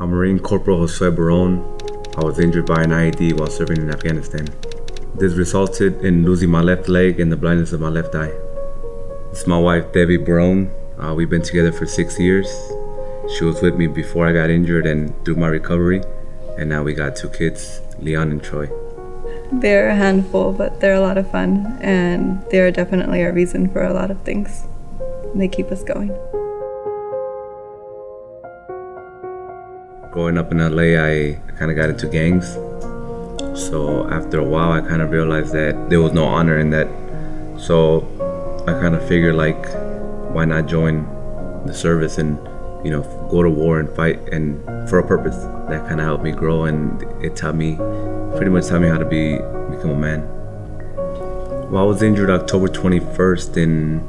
I'm Marine Corporal Josue Barron. I was injured by an IED while serving in Afghanistan. This resulted in losing my left leg and the blindness of my left eye. This is my wife, Debbie Barron. We've been together for 6 years. She was with me before I got injured and through my recovery. And now we got 2 kids, Leon and Troy. They're a handful, but they're a lot of fun, and they're definitely our reason for a lot of things. They keep us going. Growing up in LA, I kind of got into gangs. So after a while, I kind of realized that there was no honor in that. So I kind of figured, like, why not join the service and, you know, go to war and fight and for a purpose. That kind of helped me grow, and it pretty much taught me how to become a man. Well, I was injured October 21st in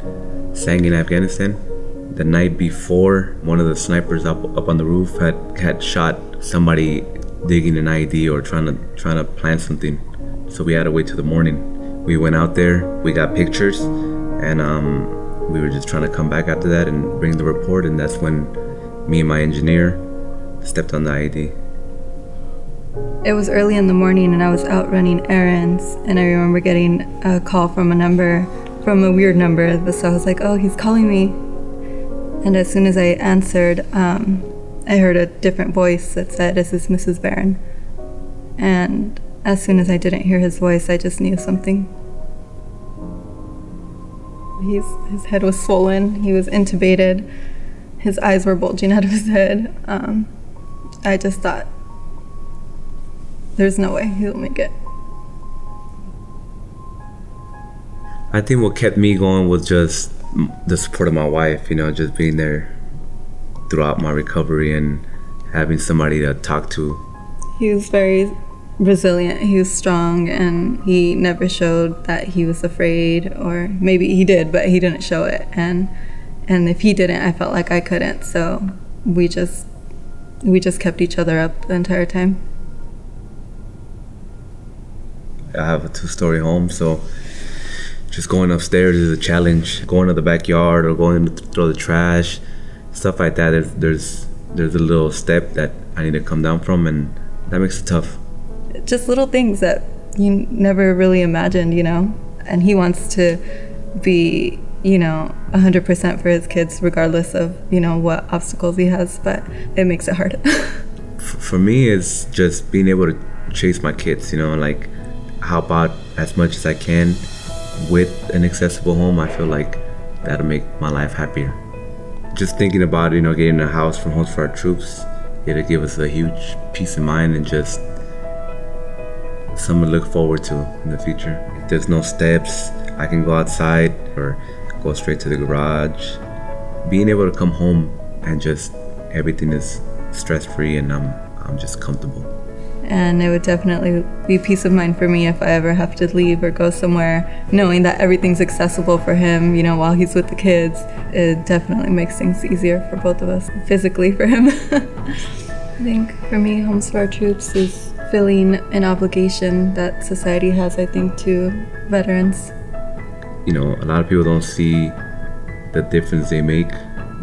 Sangin, Afghanistan. The night before, one of the snipers up on the roof had shot somebody digging an IED or trying to plant something. So we had to wait till the morning. We went out there, we got pictures, and we were just trying to come back after that and bring the report, and that's when me and my engineer stepped on the IED. It was early in the morning and I was out running errands, and I remember getting a call from a weird number. So I was like, oh, he's calling me. And as soon as I answered, I heard a different voice that said, "This is Mrs. Barron." And as soon as I didn't hear his voice, I just knew something. His head was swollen, he was intubated, his eyes were bulging out of his head. I just thought, there's no way he'll make it. I think what kept me going was just the support of my wife, you know, just being there throughout my recovery and having somebody to talk to. He was very resilient, he was strong, and he never showed that he was afraid, or maybe he did, but he didn't show it. And if he didn't, I felt like I couldn't, so we just kept each other up the entire time. I have a 2-story home, so just going upstairs is a challenge. Going to the backyard or going to throw the trash, stuff like that, there's a little step that I need to come down from, and that makes it tough. Just little things that you never really imagined, you know? And he wants to be, you know, 100% for his kids, regardless of, you know, what obstacles he has, but it makes it hard. For me, it's just being able to chase my kids, you know, like help out as much as I can with an accessible home. I feel like that'll make my life happier. Just thinking about, you know, getting a house from Homes for Our Troops, it'll give us a huge peace of mind and just something to look forward to in the future. If there's no steps, I can go outside or go straight to the garage. Being able to come home and just everything is stress-free and I'm just comfortable. And it would definitely be peace of mind for me if I ever have to leave or go somewhere, knowing that everything's accessible for him, you know, while he's with the kids. It definitely makes things easier for both of us, physically for him. I think for me, Homes for Our Troops is filling an obligation that society has, I think, to veterans. You know, a lot of people don't see the difference they make,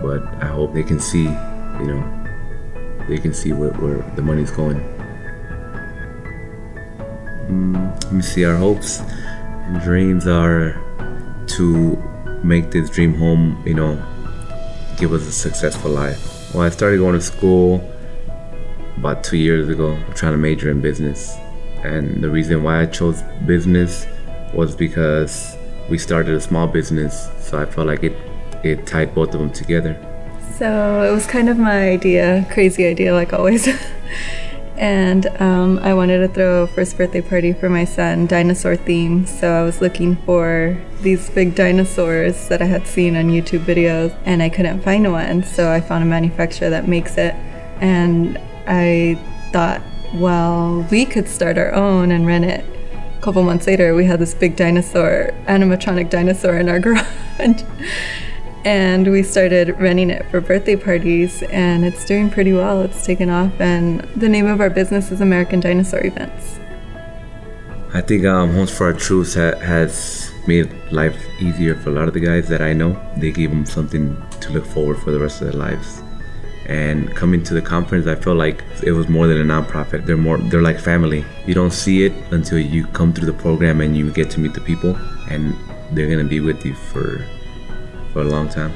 but I hope they can see, you know, they can see where the money's going. Let me see, our hopes and dreams are to make this dream home, you know, give us a successful life. Well, I started going to school about 2 years ago, trying to major in business. And the reason why I chose business was because we started a small business, so I felt like it tied both of them together. So it was kind of my idea, crazy idea like always. And I wanted to throw a first birthday party for my son, dinosaur theme. So I was looking for these big dinosaurs that I had seen on YouTube videos, and I couldn't find one. So I found a manufacturer that makes it, and I thought, well, we could start our own and rent it. A couple months later, we had this big dinosaur, animatronic dinosaur in our garage. And we started renting it for birthday parties, and it's doing pretty well. It's taken off, and the name of our business is American Dinosaur Events. I think Homes for Our Troops has made life easier for a lot of the guys that I know. They gave them something to look forward for the rest of their lives. And coming to the conference, I felt like it was more than a nonprofit. They're like family. You don't see it until you come through the program and you get to meet the people, and they're gonna be with you for a long time.